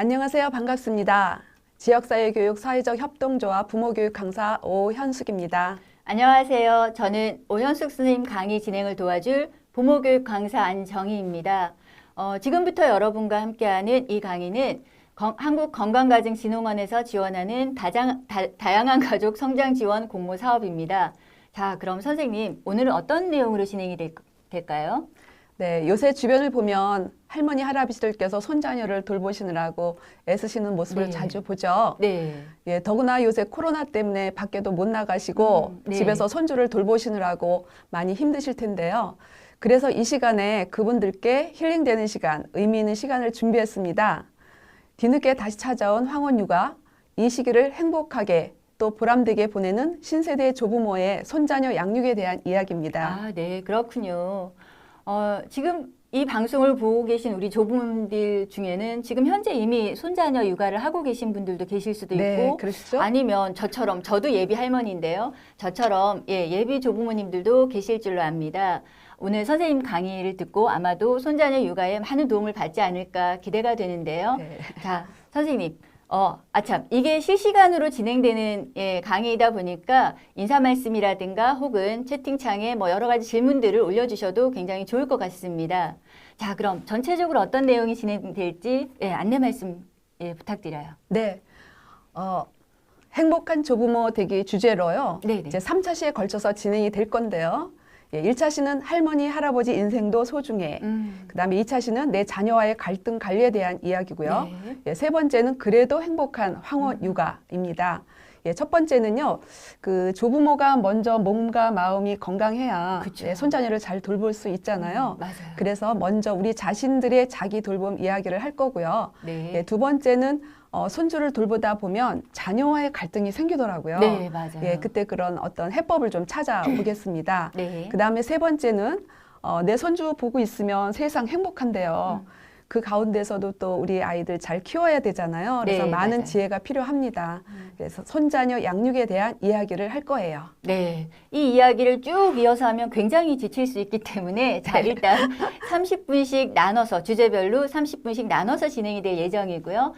안녕하세요. 반갑습니다. 지역사회교육 사회적 협동조합 부모교육 강사 오현숙입니다. 안녕하세요. 저는 오현숙 선생님 강의 진행을 도와줄 부모교육 강사 안정희입니다. 지금부터 여러분과 함께하는 이 강의는 한국건강가정진흥원에서 지원하는 다양한 가족 성장 지원 공모 사업입니다. 자, 그럼 선생님, 오늘은 어떤 내용으로 진행이 될까요? 네, 요새 주변을 보면 할머니, 할아버지들께서 손자녀를 돌보시느라고 애쓰시는 모습을 네. 자주 보죠. 네. 예, 더구나 요새 코로나 때문에 밖에도 못 나가시고 네. 집에서 손주를 돌보시느라고 많이 힘드실 텐데요. 그래서 이 시간에 그분들께 힐링되는 시간, 의미 있는 시간을 준비했습니다. 뒤늦게 다시 찾아온 황혼육아, 이 시기를 행복하게 또 보람되게 보내는 신세대 조부모의 손자녀 양육에 대한 이야기입니다. 아, 네, 그렇군요. 지금 이 방송을 보고 계신 우리 조부모님들 중에는 지금 현재 이미 손자녀 육아를 하고 계신 분들도 계실 수도 있고, 네, 그러시죠? 아니면 저처럼, 저도 예비 할머니인데요. 저처럼 예비 조부모님들도 계실 줄로 압니다. 오늘 선생님 강의를 듣고 아마도 손자녀 육아에 많은 도움을 받지 않을까 기대가 되는데요. 네. 자, 선생님. 참, 이게 실시간으로 진행되는 강의이다 보니까 인사 말씀이라든가 혹은 채팅창에 여러 가지 질문들을 올려주셔도 굉장히 좋을 것 같습니다. 자, 그럼 전체적으로 어떤 내용이 진행될지 안내 말씀 부탁드려요. 네. 행복한 조부모 되기 주제로요. 네네. 이제 3차 시에 걸쳐서 진행이 될 건데요. 1차 시는 할머니, 할아버지 인생도 소중해. 그다음에 2차 시는 내 자녀와의 갈등 관리에 대한 이야기고요. 네. 세 번째는 그래도 행복한 황혼 육아입니다. 첫 번째는요, 그 조부모가 먼저 몸과 마음이 건강해야 그쵸. 손자녀를 잘 돌볼 수 있잖아요. 맞아요. 그래서 먼저 우리 자신들의 자기 돌봄 이야기를 할 거고요. 네. 두 번째는 손주를 돌보다 보면 자녀와의 갈등이 생기더라고요. 네, 맞아요. 그때 그런 어떤 해법을 좀 찾아보겠습니다. 네. 그 다음에 세 번째는 내 손주 보고 있으면 세상 행복한데요. 그 가운데서도 또 우리 아이들 잘 키워야 되잖아요. 그래서 네, 많은 맞아요. 지혜가 필요합니다. 그래서 손자녀 양육에 대한 이야기를 할 거예요. 네, 이 이야기를 쭉 이어서 하면 굉장히 지칠 수 있기 때문에 자, 일단 30분씩 나눠서 주제별로 30분씩 나눠서 진행이 될 예정이고요.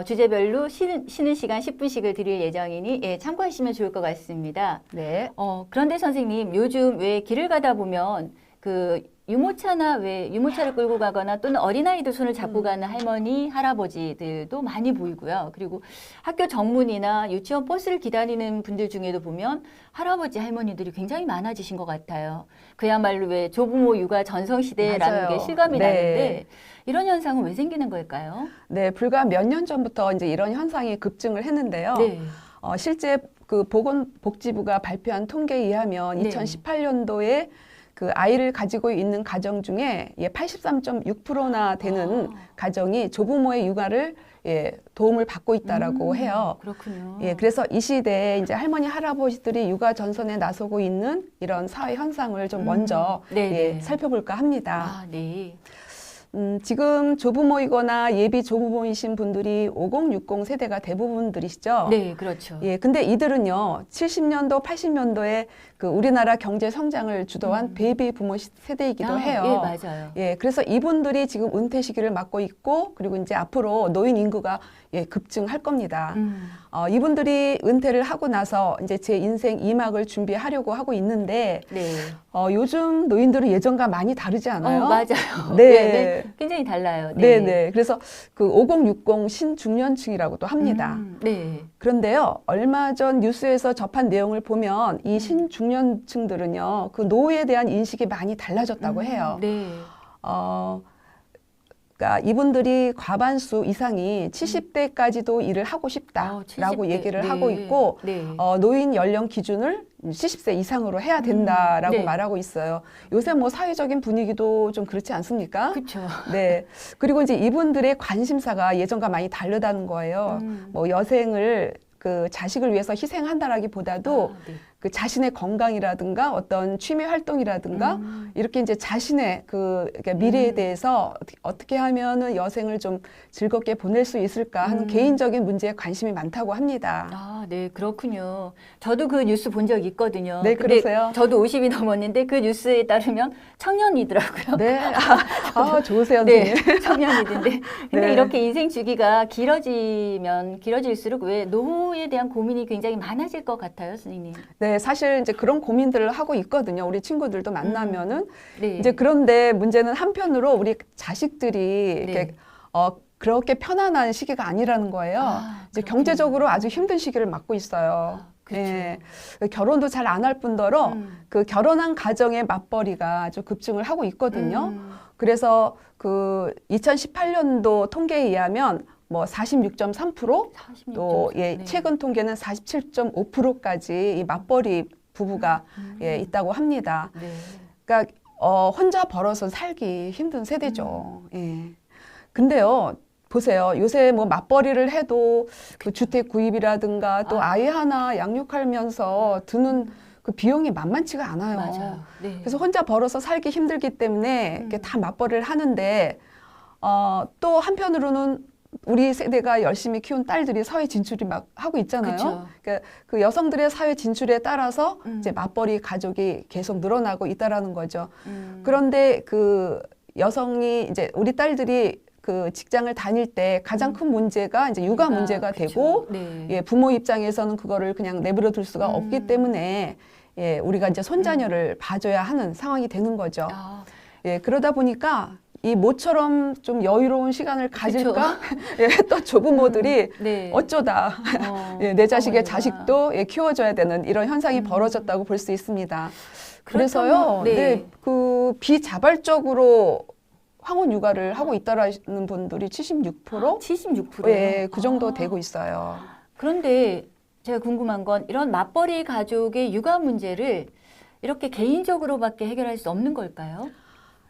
주제별로 쉬는 시간 10분씩을 드릴 예정이니 참고하시면 좋을 것 같습니다. 네. 그런데 선생님, 요즘 왜 길을 가다 보면 그 유모차나 왜 유모차를 끌고 가거나 또는 어린아이들 손을 잡고 가는 할머니, 할아버지들도 많이 보이고요. 그리고 학교 정문이나 유치원 버스를 기다리는 분들 중에도 보면 할아버지, 할머니들이 굉장히 많아지신 것 같아요. 그야말로 왜 조부모 육아 전성시대라는 맞아요. 게 실감이 네. 나는데 이런 현상은 왜 생기는 걸까요? 네, 불과 몇 년 전부터 이제 이런 현상이 급증을 했는데요. 네. 실제 그 보건복지부가 발표한 통계에 의하면 네. 2018년도에 그 아이를 가지고 있는 가정 중에 83.6%나 되는 가정이 조부모의 육아를 도움을 받고 있다라고 해요. 그렇군요. 그래서 이 시대에 이제 할머니, 할아버지들이 육아 전선에 나서고 있는 이런 사회 현상을 좀 먼저 네네. 살펴볼까 합니다. 아, 네. 지금 조부모이거나 예비 조부모이신 분들이 5060 세대가 대부분들이시죠. 네, 그렇죠. 근데 이들은요, 70년도, 80년도에 그 우리나라 경제 성장을 주도한 베이비 부모 세대이기도 해요. 예, 맞아요. 그래서 이분들이 지금 은퇴 시기를 맞고 있고, 그리고 이제 앞으로 노인 인구가 급증할 겁니다. 이분들이 은퇴를 하고 나서 이제 제 인생 2막을 준비하려고 하고 있는데, 네. 요즘 노인들은 예전과 많이 다르지 않아요? 맞아요. 네. 굉장히 달라요. 네. 그래서 그 5060 신중년층이라고도 합니다. 네. 그런데요, 얼마 전 뉴스에서 접한 내용을 보면 이 신중년층들은요, 그 노후에 대한 인식이 많이 달라졌다고 해요. 네. 그러니까 이분들이 과반수 이상이 70대까지도 일을 하고 싶다라고 70대. 얘기를 네. 하고 있고, 네. 노인 연령 기준을 70세 이상으로 해야 된다라고 네. 말하고 있어요. 요새 뭐 사회적인 분위기도 좀 그렇지 않습니까? 그렇죠. 네. 그리고 이제 이분들의 관심사가 예전과 많이 다르다는 거예요. 뭐 여생을 그 자식을 위해서 희생한다라기보다도 그 자신의 건강이라든가 어떤 취미 활동이라든가 이렇게 이제 자신의 그 그러니까 미래에 대해서 어떻게 하면은 여생을 좀 즐겁게 보낼 수 있을까 하는 개인적인 문제에 관심이 많다고 합니다. 아, 네, 그렇군요. 저도 그 뉴스 본 적 있거든요. 네, 근데 그러세요? 저도 50이 넘었는데 그 뉴스에 따르면 청년이더라고요. 네, 좋으세요, 네, 선생님. 청년이던데. 근데 네. 이렇게 인생 주기가 길어지면 길어질수록 왜 노후에 대한 고민이 굉장히 많아질 것 같아요, 선생님. 네, 사실 이제 그런 고민들을 하고 있거든요. 우리 친구들도 만나면은. 네. 이제 그런데 문제는 한편으로 우리 자식들이 이렇게 네. 그렇게 편안한 시기가 아니라는 거예요. 아, 이제 그렇군요. 경제적으로 아주 힘든 시기를 맞고 있어요. 아, 그렇죠. 예. 결혼도 잘 안 할 뿐더러 그 결혼한 가정의 맞벌이가 아주 급증을 하고 있거든요. 그래서 그 2018년도 통계에 의하면 뭐 46.3%, 또 예, 네. 최근 통계는 47.5%까지 이 맞벌이 부부가 예, 있다고 합니다. 네. 그러니까 혼자 벌어서 살기 힘든 세대죠. 예. 근데요, 보세요. 요새 뭐 맞벌이를 해도 그 주택 구입이라든가 또 아이 하나 양육하면서 드는 그 비용이 만만치가 않아요. 맞아요. 네. 그래서 혼자 벌어서 살기 힘들기 때문에 이렇게 다 맞벌이를 하는데 또 한편으로는 우리 세대가 열심히 키운 딸들이 사회 진출이 막 하고 있잖아요. 그쵸. 그러니까 그 여성들의 사회 진출에 따라서 이제 맞벌이 가족이 계속 늘어나고 있다라는 거죠. 그런데 그 여성이 이제 우리 딸들이 그 직장을 다닐 때 가장 큰 문제가 이제 육아 문제가 그쵸. 되고 네. 예, 부모 입장에서는 그거를 그냥 내버려 둘 수가 없기 때문에 예, 우리가 이제 손자녀를 봐줘야 하는 상황이 되는 거죠. 아, 예, 그러다 보니까 이 모처럼 좀 여유로운 시간을 가질까? 예, 또 조부모들이 네. 어쩌다 어, 예, 내 자식의 어머니가. 자식도 예, 키워줘야 되는 이런 현상이 벌어졌다고 볼 수 있습니다. 그래서요, 그렇다면, 네. 네, 그 비자발적으로 황혼 육아를 하고 있다라는 분들이 76%? 76%요? 예, 그 정도 되고 있어요. 그런데 제가 궁금한 건 이런 맞벌이 가족의 육아 문제를 이렇게 개인적으로밖에 해결할 수 없는 걸까요?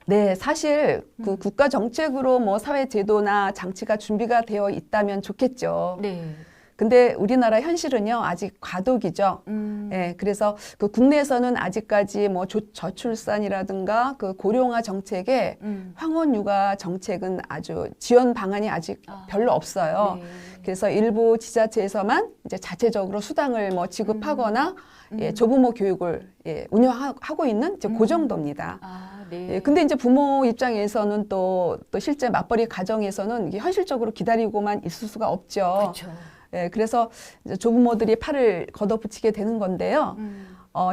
네, 사실 그 국가 정책으로 뭐 사회 제도나 장치가 준비가 되어 있다면 좋겠죠. 네. 근데 우리나라 현실은요, 아직 과도기죠. 예, 그래서 그 국내에서는 아직까지 뭐 저출산이라든가 그 고령화 정책에 황혼 육아 정책은 아주 지원 방안이 아직 별로 없어요. 네. 그래서 일부 지자체에서만 이제 자체적으로 수당을 뭐 지급하거나 예, 조부모 교육을 예, 운영하고 있는 이제 그 정도입니다. 아, 네. 예, 근데 이제 부모 입장에서는 또 실제 맞벌이 가정에서는 이게 현실적으로 기다리고만 있을 수가 없죠. 그렇죠. 예, 그래서 이제 조부모들이 팔을 걷어붙이게 되는 건데요.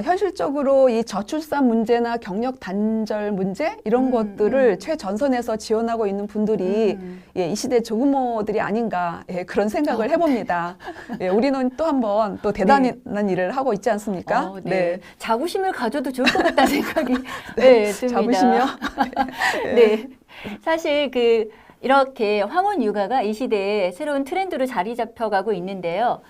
현실적으로 이 저출산 문제나 경력 단절 문제 이런 것들을 최전선에서 지원하고 있는 분들이 예, 이 시대 조부모들이 아닌가 예, 그런 생각을 해봅니다. 예, 우리는 또 한번 또 대단한 일을 하고 있지 않습니까? 네. 자부심을 가져도 좋을 것 같다는 생각이 네, 듭니다. 자부심이요? 네. 사실 이렇게 황혼 육아가 이 시대에 새로운 트렌드로 자리 잡혀가고 있는데요.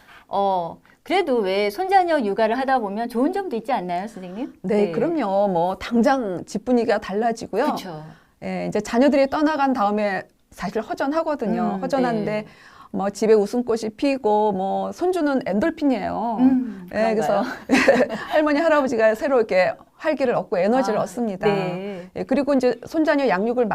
그래도 왜 손자녀 육아를 하다 보면 좋은 점도 있지 않나요, 선생님? 네, 그럼요. 뭐 당장 집 분위기가 달라지고요. 그렇죠. 예, 이제 자녀들이 떠나간 다음에 사실 허전하거든요. 허전한데 네. 뭐 집에 웃음꽃이 피고 뭐 손주는 엔돌핀이에요. 예, 그래서 할머니 할아버지가 새로 이렇게 활기를 얻고 에너지를 얻습니다. 네. 예, 그리고 이제 손자녀 양육을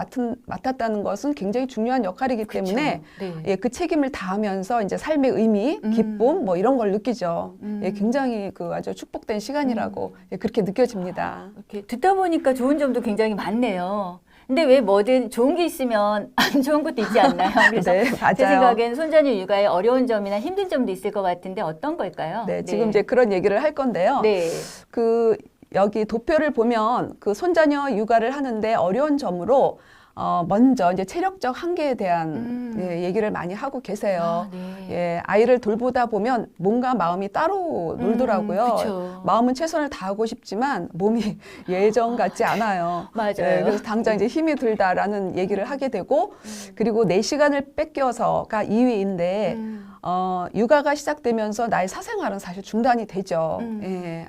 맡았다는 것은 굉장히 중요한 역할이기 그쵸. 때문에 네. 예, 그 책임을 다하면서 이제 삶의 의미, 기쁨 뭐 이런 걸 느끼죠. 예, 굉장히 그 아주 축복된 시간이라고 예, 그렇게 느껴집니다. 이렇게 듣다 보니까 좋은 점도 굉장히 많네요. 근데 왜 뭐든 좋은 게 있으면 안 좋은 것도 있지 않나요? 그래서 네, 제 맞아요. 생각엔 손자녀 육아에 어려운 점이나 힘든 점도 있을 것 같은데 어떤 걸까요? 네, 지금 이제 그런 얘기를 할 건데요. 네. 그 여기 도표를 보면 그 손자녀 육아를 하는데 어려운 점으로 먼저 이제 체력적 한계에 대한 예, 얘기를 많이 하고 계세요. 아, 네. 예, 아이를 돌보다 보면 몸과 마음이 따로 놀더라고요. 그쵸. 마음은 최선을 다하고 싶지만 몸이 예전 같지 않아요. 맞아요. 예, 그래서 당장 이제 힘이 들다라는 얘기를 하게 되고 그리고 내 시간을 뺏겨서가 2위인데 육아가 시작되면서 나의 사생활은 사실 중단이 되죠. 예,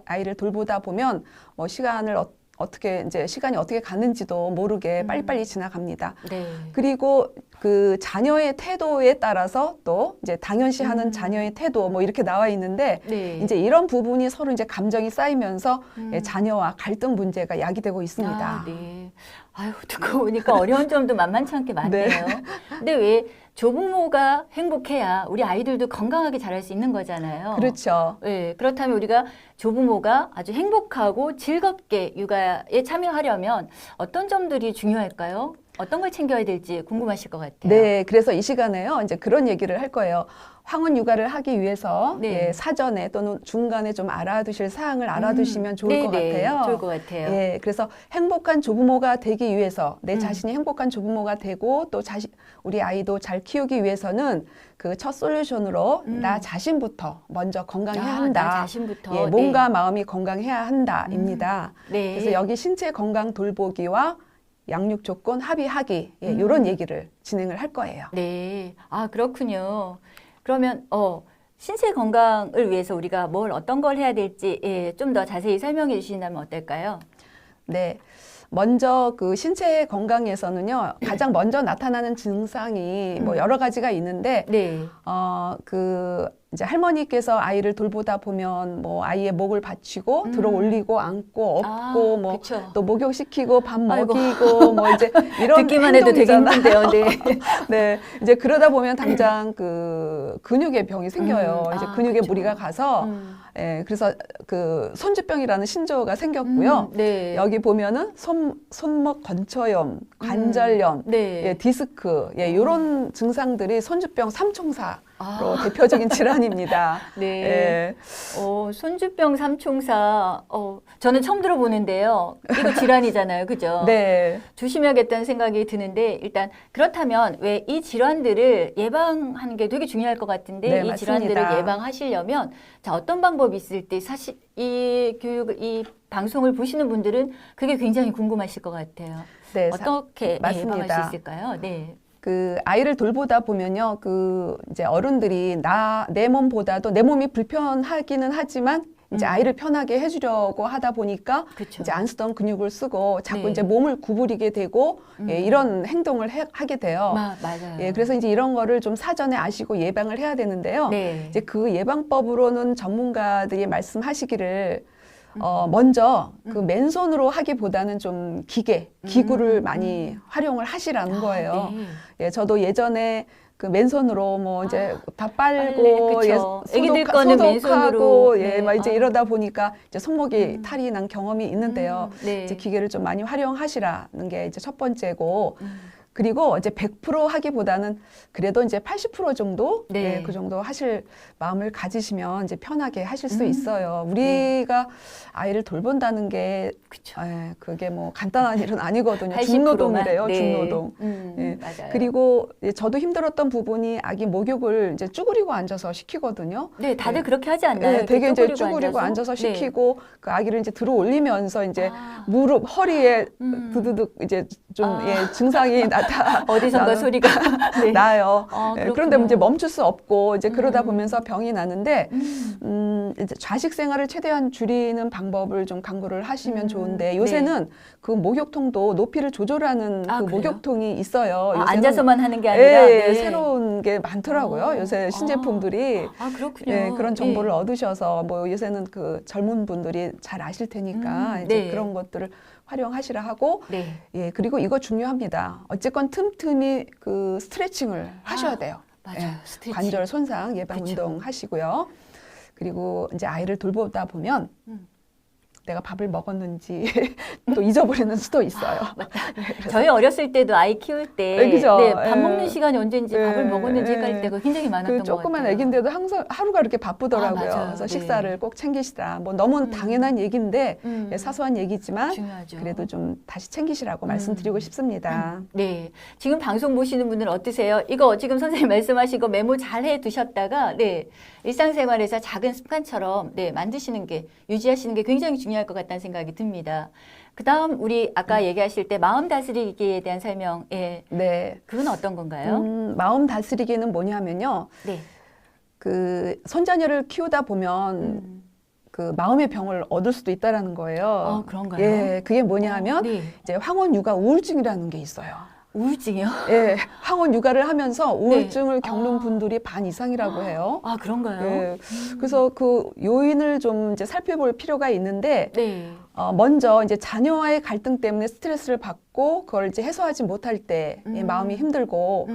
아이를 돌보다 보면 뭐 시간을 어떻게 이제 시간이 어떻게 가는지도 모르게 빨리빨리 지나갑니다. 네. 그리고 그 자녀의 태도에 따라서 또 이제 당연시하는 자녀의 태도 뭐 이렇게 나와 있는데 네. 이제 이런 부분이 서로 이제 감정이 쌓이면서 음. 자녀와 갈등 문제가 야기되고 있습니다. 아, 네. 아유, 듣고 보니까 어려운 점도 만만치 않게 많네요. 네. 근데 왜 조부모가 행복해야 우리 아이들도 건강하게 자랄 수 있는 거잖아요. 그렇죠. 네, 그렇다면 우리가 조부모가 아주 행복하고 즐겁게 육아에 참여하려면 어떤 점들이 중요할까요? 어떤 걸 챙겨야 될지 궁금하실 것 같아요. 네, 그래서 이 시간에요. 이제 그런 얘기를 할 거예요. 황혼 육아를 하기 위해서 네. 사전에 또는 중간에 좀 알아두실 사항을 알아두시면 좋을 것 네네, 같아요. 좋을 것 같아요. 예, 그래서 행복한 조부모가 되기 위해서 내 음. 자신이 행복한 조부모가 되고 또 우리 아이도 잘 키우기 위해서는 그 첫 솔루션으로 나 자신부터 먼저 건강해야 나 한다. 자신부터. 예, 몸과 마음이 건강해야 한다입니다. 네. 그래서 여기 신체 건강 돌보기와 양육 조건 합의하기 이런 얘기를 진행을 할 거예요. 네. 아, 그렇군요. 그러면 신체 건강을 위해서 우리가 어떤 걸 해야 될지 좀 더 자세히 설명해 주신다면 어떨까요? 네. 먼저 그 신체 건강에서는요, 가장 먼저 나타나는 증상이 뭐 여러 가지가 있는데, 네. 그 이제 할머니께서 아이를 돌보다 보면 뭐 아이의 목을 받치고 들어 올리고 안고 업고 뭐 그쵸. 또 목욕시키고 밥 아이고. 먹이고 뭐 이제 이런 듣기만 해도 되게 행동이잖아요. 힘든데요. 네. 네, 이제 그러다 보면 당장 그 근육의 병이 생겨요. 이제 근육에 그쵸. 무리가 가서 예, 그래서 그 손주병이라는 신조가 생겼고요. 네. 여기 보면은 손목 건초염, 관절염, 네. 예, 디스크, 예, 이런 증상들이 손주병 삼총사로 아. 대표적인 질환입니다. 네. 예, 손주병 삼총사, 저는 처음 들어보는데요. 이거 질환이잖아요. 그죠? 네, 조심해야겠다는 생각이 드는데, 일단, 그렇다면 왜 이 질환들을 예방하는 게 되게 중요할 것 같은데, 네, 이 맞습니다. 질환들을 예방하시려면, 자, 어떤 방법이 있을 때, 사실 이 방송을 보시는 분들은 그게 굉장히 궁금하실 것 같아요. 네, 어떻게 맞습니다. 예방할 수 있을까요? 네. 그 아이를 돌보다 보면요, 그 이제 어른들이 내 몸보다도 내 몸이 불편하기는 하지만 이제 아이를 편하게 해주려고 하다 보니까 그쵸. 이제 안 쓰던 근육을 쓰고 자꾸 네. 이제 몸을 구부리게 되고 예, 이런 행동을 하게 돼요. 맞아요. 예, 그래서 이제 이런 거를 좀 사전에 아시고 예방을 해야 되는데요. 네. 이제 그 예방법으로는 전문가들이 말씀하시기를 먼저 그 맨손으로 하기보다는 좀 기구를 많이 활용을 하시라는 거예요. 네. 예, 저도 예전에 그 맨손으로 뭐 이제 밥 빨고 빨래, 그쵸. 애기들 거는 맨손으로. 소독하고 예, 네. 막 이제 이러다 보니까 이제 손목이 탈이 난 경험이 있는데요. 네. 이제 기계를 좀 많이 활용하시라는 게 이제 첫 번째고 그리고 이제 100% 하기보다는 그래도 이제 80% 정도 네. 예, 그 정도 하실 마음을 가지시면 이제 편하게 하실 수 있어요. 우리가 아이를 돌본다는 게 그쵸. 예, 그게 뭐 간단한 일은 아니거든요. 80%만. 중노동이래요. 네. 중노동. 예. 맞아요. 그리고 예, 저도 힘들었던 부분이 아기 목욕을 이제 쭈그리고 앉아서 시키거든요. 네, 다들 예. 그렇게 하지 않나요? 네, 되게 이제 쭈그리고 쭈그리고 앉아서 네. 시키고 그 아기를 이제 들어 올리면서 이제 아. 무릎, 허리에 드드득 이제 좀 예, 증상이 어디선가 나는 소리가 네. 나요. 아, 예, 그렇군요. 그런데 이제 멈출 수 없고 이제 그러다 보면서 병이 나는데 이제 좌식 생활을 최대한 줄이는 방법을 좀 강구를 하시면 좋은데 요새는 그 목욕통도 높이를 조절하는 아, 그 그래요? 목욕통이 있어요. 요새는 앉아서만 하는 게 아니라 예, 네. 새로운 게 많더라고요. 요새 신제품들이. 아, 그렇군요. 예, 그런 정보를 네. 얻으셔서 뭐 요새는 그 젊은 분들이 잘 아실 테니까 이제 네. 그런 것들을 활용하시라 하고 네. 예, 그리고 이거 중요합니다. 어쨌건 틈틈이 그 스트레칭을 하셔야 돼요. 맞아요. 스트레칭. 관절 손상 예방 그쵸. 운동 하시고요. 그리고 이제 아이를 돌보다 보면 내가 밥을 먹었는지 또 잊어버리는 수도 있어요. 저희 어렸을 때도 아이 키울 때 네, 그죠? 밥 예. 먹는 시간이 언제인지 예, 밥을 먹었는지 예. 헷갈릴 때가 굉장히 많았던 그 것 조그만 같아요. 애기인데도 항상 하루가 이렇게 바쁘더라고요. 맞아요. 그래서 네. 식사를 꼭 챙기시라. 뭐 너무 당연한 얘기인데 예, 사소한 얘기지만 중요하죠. 그래도 좀 다시 챙기시라고 말씀드리고 싶습니다. 네. 지금 방송 보시는 분들은 어떠세요? 이거 지금 선생님 말씀하신 거 메모 잘 해 두셨다가, 네. 일상생활에서 작은 습관처럼, 네. 만드시는 게, 유지하시는 게 굉장히 중요할 것 같다는 생각이 듭니다. 그 다음, 우리 아까 얘기하실 때 마음 다스리기에 대한 설명, 예. 네. 그건 어떤 건가요? 마음 다스리기는 뭐냐면요. 네. 그 손자녀를 키우다 보면 그 마음의 병을 얻을 수도 있다라는 거예요. 그런가요? 예, 그게 뭐냐 하면 네. 이제 황혼 육아 우울증이라는 게 있어요. 우울증이요? 예, 황혼 육아를 하면서 우울증을 네. 겪는 아. 분들이 반 이상이라고 해요. 아, 그런가요? 예, 그래서 그 요인을 좀 이제 살펴볼 필요가 있는데, 네. 먼저 이제 자녀와의 갈등 때문에 스트레스를 받고 그걸 이제 해소하지 못할 때 마음이 힘들고,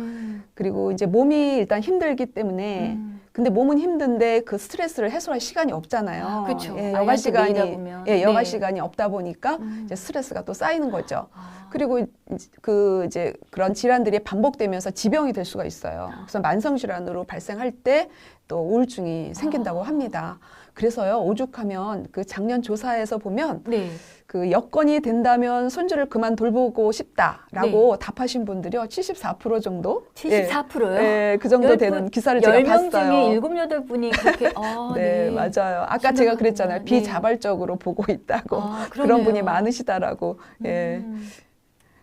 그리고 이제 몸이 일단 힘들기 때문에, 근데 몸은 힘든데 그 스트레스를 해소할 시간이 없잖아요. 그렇죠. 예, 아이한테 여가 시간이 매이다 보면. 예, 여가 네. 시간이 없다 보니까 이제 스트레스가 또 쌓이는 거죠. 아. 그리고 그 이제 그런 질환들이 반복되면서 지병이 될 수가 있어요. 그래서 만성 질환으로 발생할 때 또 우울증이 생긴다고 합니다. 그래서요, 오죽하면 그 작년 조사에서 보면 네. 그 여건이 된다면 손주를 그만 돌보고 싶다라고 답하신 분들이요, 74% 정도? 74%요? 예, 그 정도 되는 기사를 제가 10명 봤어요. 중에 7, 8분이 그렇게 네, 맞아요. 아까 제가 그랬잖아요. 네. 비자발적으로 보고 있다고. 아, 그런 그러네요. 분이 많으시다라고. 예.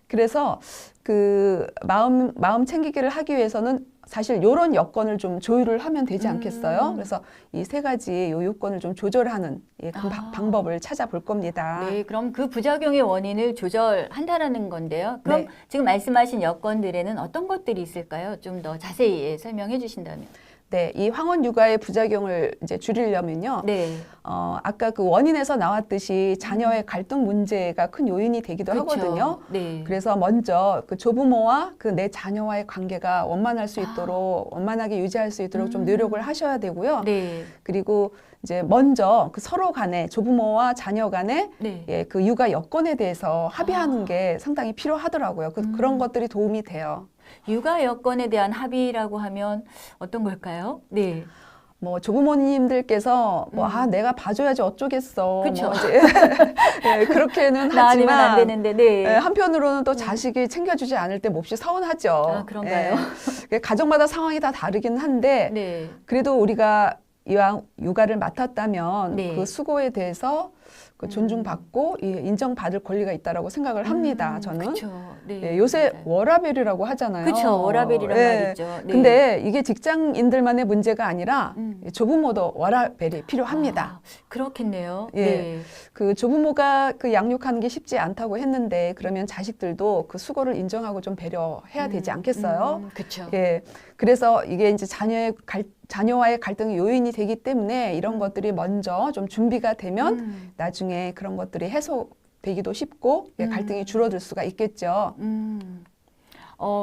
그래서 그 마음 챙기기를 하기 위해서는 사실 이런 여건을 좀 조율을 하면 되지 않겠어요? 그래서 이 세 가지 요 요건을 좀 조절하는 그 방법을 찾아볼 겁니다. 네, 그럼 그 부작용의 원인을 조절한다라는 건데요. 그럼 네. 지금 말씀하신 여건들에는 어떤 것들이 있을까요? 좀 더 자세히 설명해 주신다면. 네, 이 황혼 육아의 부작용을 이제 줄이려면요. 네. 아까 그 원인에서 나왔듯이 자녀의 갈등 문제가 큰 요인이 되기도 그렇죠. 하거든요. 네. 그래서 먼저 그 조부모와 그 내 자녀와의 관계가 원만할 수 있도록 원만하게 유지할 수 있도록 좀 노력을 하셔야 되고요. 네. 그리고 이제 먼저 그 서로 간에 조부모와 자녀 간에 네. 예, 그 육아 여건에 대해서 합의하는 게 상당히 필요하더라고요. 그런 것들이 도움이 돼요. 육아 여건에 대한 합의라고 하면 어떤 걸까요? 네. 뭐 조부모님들께서 뭐 내가 봐줘야지 어쩌겠어. 그쵸. 뭐 이제 예, 그렇게는 나 아니면 안 하지만 되는데, 네. 예, 한편으로는 또 자식이 챙겨주지 않을 때 몹시 서운하죠. 아, 그런가요? 예, 가정마다 상황이 다 다르긴 한데 네. 그래도 우리가 이왕 육아를 맡았다면 네. 그 수고에 대해서 그 존중받고 인정받을 권리가 있다라고 생각을 합니다. 저는. 그렇죠. 네. 예, 요새 맞아요. 워라밸이라고 하잖아요. 그렇죠. 워라밸이란 예. 말 있죠. 네. 근데 이게 직장인들만의 문제가 아니라 음. 조부모도 워라밸이 필요합니다. 아, 그렇겠네요. 예. 네. 그 조부모가 그 양육하는 게 쉽지 않다고 했는데 그러면 자식들도 그 수고를 인정하고 좀 배려해야 되지 않겠어요? 그렇죠. 예. 그래서 이게 이제 자녀와의 갈등의 요인이 되기 때문에 이런 것들이 먼저 좀 준비가 되면 나중에 그런 것들이 해소되기도 쉽고 갈등이 줄어들 수가 있겠죠.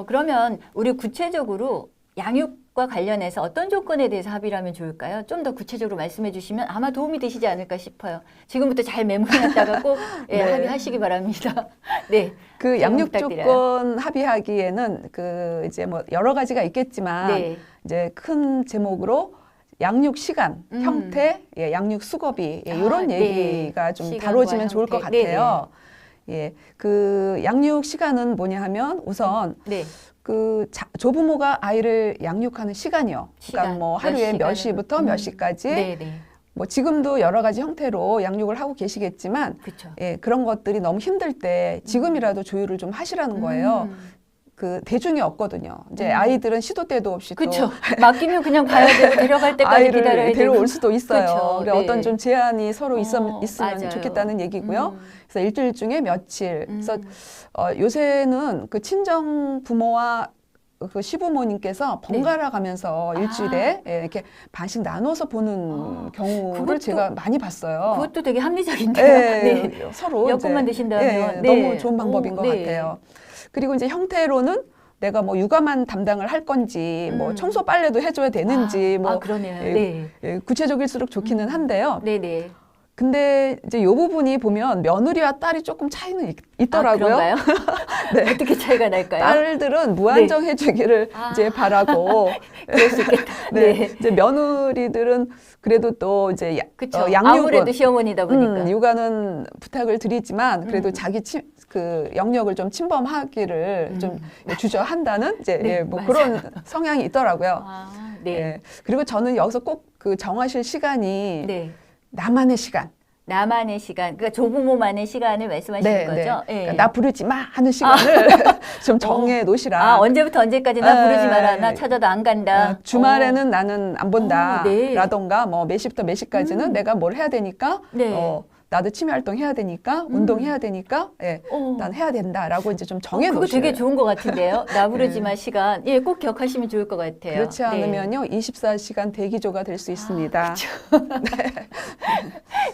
그러면 우리 구체적으로 양육과 관련해서 어떤 조건에 대해서 합의를 하면 좋을까요? 좀 더 구체적으로 말씀해 주시면 아마 도움이 되시지 않을까 싶어요. 지금부터 잘 메모해놨다가 꼭 네. 합의하시기 바랍니다. 네. 그 질문 양육 부탁드려요. 조건 합의하기에는 그 이제 뭐 여러 가지가 있겠지만 네. 이제 큰 제목으로 양육 시간, 형태, 양육 수고비 이런 네. 얘기가 좀 시간과 다뤄지면 좋을 것 형태. 같아요. 예, 그 양육 시간은 뭐냐 하면 우선 네. 그 조부모가 아이를 양육하는 시간이요. 시간, 그러니까 뭐 몇 하루에 몇 시간으로. 시부터 몇 시까지. 네, 네. 뭐 지금도 여러 가지 형태로 양육을 하고 계시겠지만, 그렇죠. 예, 그런 것들이 너무 힘들 때 지금이라도 조율을 좀 하시라는 거예요. 그 대중이 없거든요. 이제 아이들은 시도 때도 없이 그렇죠. 맡기면 그냥 가야 되고 데려갈 때까지 아이를 기다려야 되고. 데려올 수도 있어요. 그렇죠. 그래 네. 어떤 좀 제한이 서로 있으면 맞아요. 좋겠다는 얘기고요. 그래서 일주일 중에 며칠. 그래서 요새는 그 친정 부모와 그 시부모님께서 번갈아 가면서 일주일에 이렇게 반씩 나눠서 보는 경우를 그것도- 제가 많이 봤어요. 그것도 되게 합리적인데요. 네, 네. 서로 여건만 이제, 되신다면. 네. 너무 좋은 방법인 것 네. 같아요. 그리고 이제 형태로는 내가 뭐 육아만 담당을 할 건지, 뭐 청소 빨래도 해줘야 되는지, 뭐 그러네요. 예, 네. 예, 구체적일수록 좋기는 한데요. 네네. 근데 이제 이 부분이 보면 며느리와 딸이 조금 차이는 있더라고요. 그런가요? 네. 어떻게 차이가 날까요? 딸들은 무한정 해주기를 이제 바라고. 그럴 수 있겠다. 네. 네. 이제 며느리들은 그래도 또 이제 그쵸. 양육은 아무래도 시어머니다 보니까. 육아는 부탁을 드리지만 그래도 자기 그 영역을 좀 침범하기를 좀 주저한다는 이제 네, 뭐 맞아요. 그런 성향이 있더라고요. 네. 예. 그리고 저는 여기서 꼭 그 정하실 시간이 네. 나만의 시간. 나만의 시간, 그러니까 조부모만의 시간을 말씀하시는 거죠? 예. 그러니까 나 부르지 마 하는 시간을 좀 정해 놓으시라. 언제부터 언제까지 나 부르지 마라, 나 네. 찾아도 안 간다. 주말에는 나는 안 본다. 네. 라던가 뭐 몇 시부터 몇 시까지는 내가 뭘 해야 되니까 네. 나도 취미 활동 해야 되니까 운동해야 되니까 난 해야 된다라고 이제 좀 정해 그거 놓으셔요. 되게 좋은 것 같은데요. 나부르지마 시간. 예, 꼭 기억하시면 좋을 것 같아요. 그렇지 않으면요 24시간 대기조가 될 수 있습니다.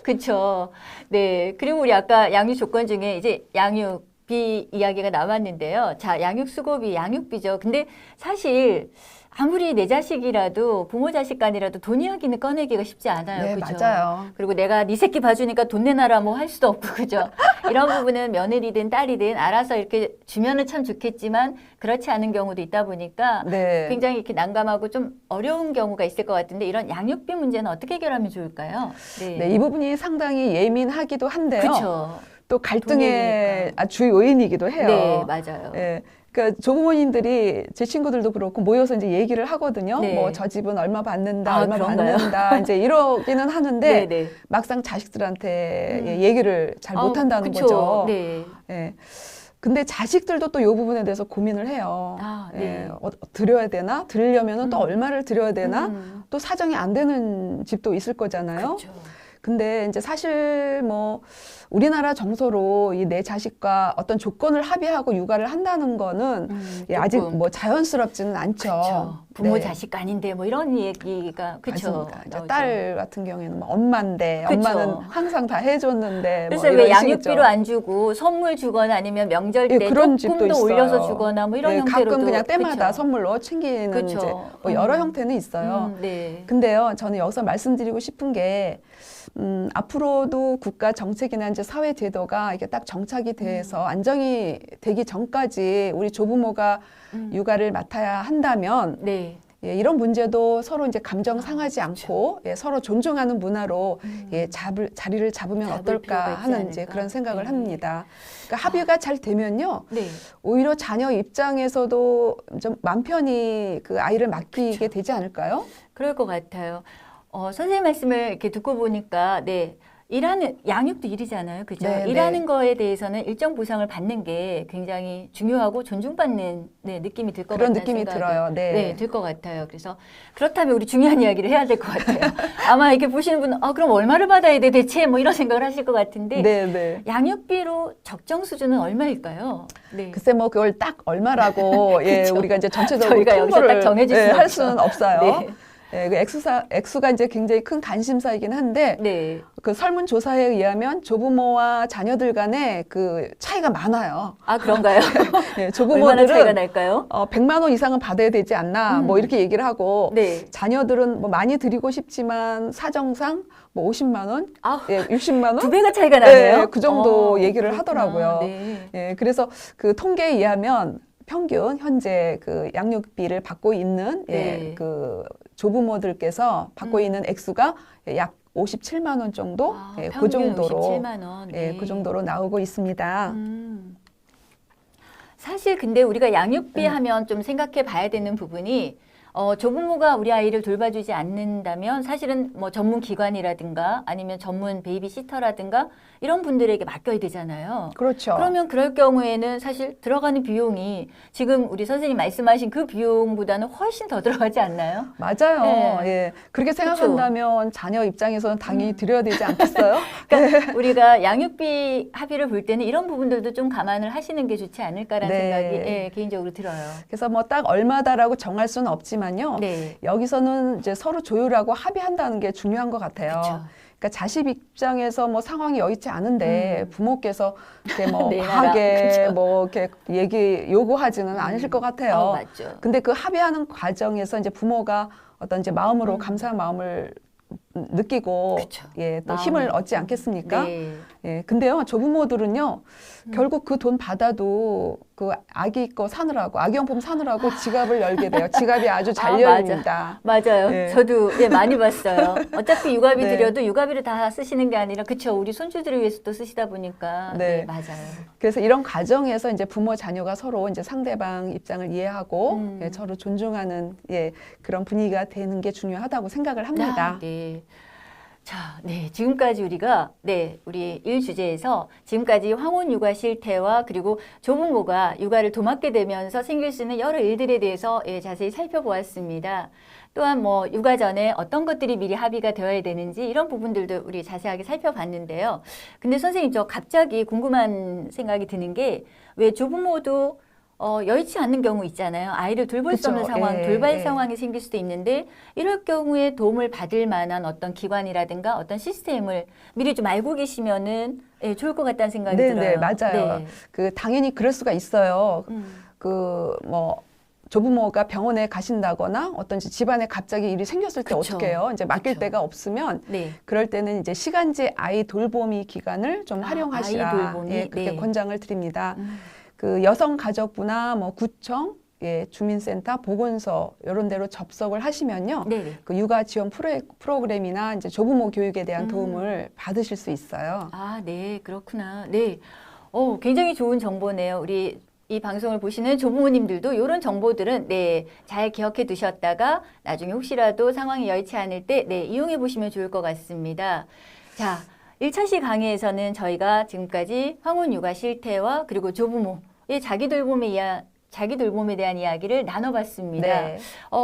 그렇죠. 네. 그리고 우리 아까 양육 조건 중에 이제 양육비 이야기가 나왔는데요. 자, 양육 수고비, 양육비죠. 근데 사실 아무리 내 자식이라도 부모 자식 간이라도 돈 이야기는 꺼내기가 쉽지 않아요. 네, 그죠? 맞아요. 그리고 내가 네 새끼 봐주니까 돈 내놔라 뭐 할 수도 없고 그죠? 이런 부분은 며느리든 딸이든 알아서 이렇게 주면은 참 좋겠지만 그렇지 않은 경우도 있다 보니까 네. 굉장히 이렇게 난감하고 좀 어려운 경우가 있을 것 같은데 이런 양육비 문제는 어떻게 해결하면 좋을까요? 네, 이 부분이 상당히 예민하기도 한데요. 그렇죠. 또 갈등의 주 요인이기도 해요. 네, 맞아요. 예. 그러니까 조부모님들이 제 친구들도 그렇고 모여서 이제 얘기를 하거든요. 네. 뭐 저 집은 얼마 받는다, 아, 얼마 그런가요? 받는다 이제 이러기는 하는데 네, 네. 막상 자식들한테 얘기를 잘 못한다는 그쵸. 거죠. 네. 예. 근데 자식들도 또 이 부분에 대해서 고민을 해요. 아, 네. 예. 드려야 되나? 드리려면은 또 얼마를 드려야 되나? 또 사정이 안 되는 집도 있을 거잖아요. 그렇죠. 근데 이제 사실 뭐 우리나라 정서로 이 내 자식과 어떤 조건을 합의하고 육아를 한다는 거는 아직 조금. 뭐 자연스럽지는 않죠. 그렇죠. 부모 네. 자식 아닌데 뭐 이런 얘기가 그렇죠. 맞습니다. 이제 딸 같은 경우에는 뭐 엄마인데 그쵸. 엄마는 항상 다 해줬는데 그래서 뭐 왜 이런 양육비로 식이죠. 안 주고 선물 주거나 아니면 명절 예, 때 그런 조금 집도 더 있어요. 올려서 주거나 뭐 이런 예, 형태로도 가끔 그냥 때마다 그쵸. 선물로 챙기는 그쵸. 이제 뭐 여러 형태는 있어요. 네. 근데요, 저는 여기서 말씀드리고 싶은 게, 앞으로도 국가 정책이나 이제 사회 제도가 이게 딱 정착이 돼서 안정이 되기 전까지 우리 조부모가 육아를 맡아야 한다면, 네. 예, 이런 문제도 서로 이제 감정 상하지 않고 예, 서로 존중하는 문화로 예, 자리를 잡으면 잡을 어떨까 필요가 있지 하는 이제 않을까. 그런 생각을 네. 합니다. 그러니까 합의가 잘 되면요. 네. 오히려 자녀 입장에서도 좀 맘 편히 그 아이를 맡기게 되지 않을까요? 그럴 것 같아요. 선생님 말씀을 이렇게 듣고 보니까, 네. 양육도 일이잖아요. 그죠? 네, 일하는 네. 거에 대해서는 일정 보상을 받는 게 굉장히 중요하고 존중받는 느낌이 들 것 그런 같다는 느낌이 생각이 들어요. 네. 들 것 같아요. 그래서 그렇다면 우리 중요한 이야기를 해야 될 것 같아요. 아마 이렇게 보시는 분은 그럼 얼마를 받아야 돼 대체 뭐 이런 생각을 하실 것 같은데 네, 네. 양육비로 적정 수준은 얼마일까요? 네. 글쎄 뭐 그걸 딱 얼마라고 예, 그쵸. 우리가 이제 전체적으로 저희가 여기서 딱 통보를 정해줄 수는 할 없죠. 수는 없어요. 네. 예, 그 액수가 이제 굉장히 큰 관심사이긴 한데 네. 그 설문조사에 의하면 조부모와 자녀들 간에 그 차이가 많아요. 아, 그런가요? 예, 얼마나 차이가 조부모들은 날까요? 100만 원 이상은 받아야 되지 않나 뭐 이렇게 얘기를 하고 네. 자녀들은 뭐 많이 드리고 싶지만 사정상 뭐 50만 원, 아, 예, 60만 원, 두 배가 차이가 나네요. 예, 그 정도 얘기를 그렇구나. 하더라고요. 네. 예, 그래서 그 통계에 의하면 평균 현재 그 양육비를 받고 있는 네. 그 조부모들께서 받고 있는 액수가 약 57만 원 정도, 그 평균 정도로 57만 원. 예, 네. 그 정도로 나오고 있습니다. 사실 근데 우리가 양육비 하면 좀 생각해 봐야 되는 부분이 조부모가 우리 아이를 돌봐주지 않는다면 사실은 뭐 전문 기관이라든가 아니면 전문 베이비시터라든가 이런 분들에게 맡겨야 되잖아요. 그렇죠. 그러면 그럴 경우에는 사실 들어가는 비용이 지금 우리 선생님 말씀하신 그 비용보다는 훨씬 더 들어가지 않나요? 맞아요. 네. 예. 그렇게 생각한다면 자녀 입장에서는 당연히 드려야 되지 않겠어요? 그러니까 우리가 양육비 합의를 볼 때는 이런 부분들도 좀 감안을 하시는 게 좋지 않을까라는 네. 생각이 예, 개인적으로 들어요. 그래서 뭐 딱 얼마다라고 정할 수는 없지만요. 네. 여기서는 이제 서로 조율하고 합의한다는 게 중요한 것 같아요. 그쵸. 그러니까 자식 입장에서 뭐 상황이 여의치 않은데 부모께서 이렇게 뭐 내놔라. 과하게 그쵸. 뭐 이렇게 요구하지는 않으실 것 같아요. 맞죠. 근데 그 합의하는 과정에서 이제 부모가 어떤 이제 마음으로 감사한 마음을 느끼고 그쵸. 예, 또 마음이 힘을 얻지 않겠습니까? 네. 예, 근데요, 조부모들은요, 결국 그 돈 받아도 그 아기 거 사느라고, 아기용품 사느라고 지갑을 열게 돼요. 지갑이 아주 잘 맞아. 열립니다. 맞아요. 네. 저도 많이 봤어요. 어차피 육아비 네. 드려도 육아비를 다 쓰시는 게 아니라 그쵸. 우리 손주들을 위해서 또 쓰시다 보니까 네. 맞아요. 그래서 이런 과정에서 이제 부모, 자녀가 서로 이제 상대방 입장을 이해하고 예, 서로 존중하는 예, 그런 분위기가 되는 게 중요하다고 생각을 합니다. 네. 자, 네. 지금까지 우리가, 우리 일 주제에서 지금까지 황혼 육아 실태와 그리고 조부모가 육아를 도맡게 되면서 생길 수 있는 여러 일들에 대해서 자세히 살펴보았습니다. 또한 뭐 육아 전에 어떤 것들이 미리 합의가 되어야 되는지 이런 부분들도 우리 자세하게 살펴봤는데요. 근데 선생님 저 갑자기 궁금한 생각이 드는 게 왜 조부모도 여의치 않는 경우 있잖아요. 아이를 돌볼 수 없는 그쵸. 상황, 예, 돌발 예. 상황이 생길 수도 있는데 이럴 경우에 도움을 받을 만한 어떤 기관이라든가 어떤 시스템을 미리 좀 알고 계시면은 예, 좋을 것 같다는 생각이 네, 들어요. 네, 맞아요. 네. 그 당연히 그럴 수가 있어요. 음. 그 뭐 조부모가 병원에 가신다거나 어떤 집안에 갑자기 일이 생겼을 때 그쵸. 어떻게 해요? 이제 맡길 그쵸. 데가 없으면 네. 그럴 때는 이제 시간제 아이 돌보미 기간을 좀 활용하시라. 아이 돌보미? 예, 그렇게 네. 권장을 드립니다. 음. 그 여성가족부나 뭐 구청, 예, 주민센터, 보건소 이런 데로 접속을 하시면요. 네. 그 육아 지원 프로그램이나 이제 조부모 교육에 대한 도움을 받으실 수 있어요. 아, 네, 그렇구나. 네. 굉장히 좋은 정보네요. 우리 이 방송을 보시는 조부모님들도 이런 정보들은 네, 잘 기억해 두셨다가 나중에 혹시라도 상황이 여의치 않을 때 네, 이용해 보시면 좋을 것 같습니다. 자, 1차시 강의에서는 저희가 지금까지 황혼 육아 실태와 그리고 조부모의 자기 돌봄에 대한 이야기를 나눠봤습니다. 네.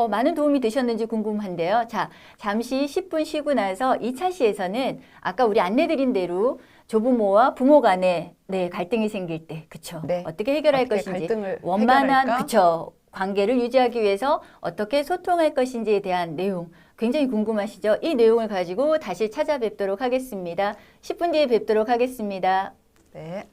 많은 도움이 되셨는지 궁금한데요. 자, 잠시 10분 쉬고 나서 2차 시에서는 아까 우리 안내드린 대로 조부모와 부모 간에 네, 갈등이 생길 때, 그쵸? 네. 어떻게 해결할 어떻게 것인지, 갈등을 원만한, 해결할까? 그쵸? 관계를 유지하기 위해서 어떻게 소통할 것인지에 대한 내용 굉장히 궁금하시죠? 이 내용을 가지고 다시 찾아뵙도록 하겠습니다. 10분 뒤에 뵙도록 하겠습니다. 네.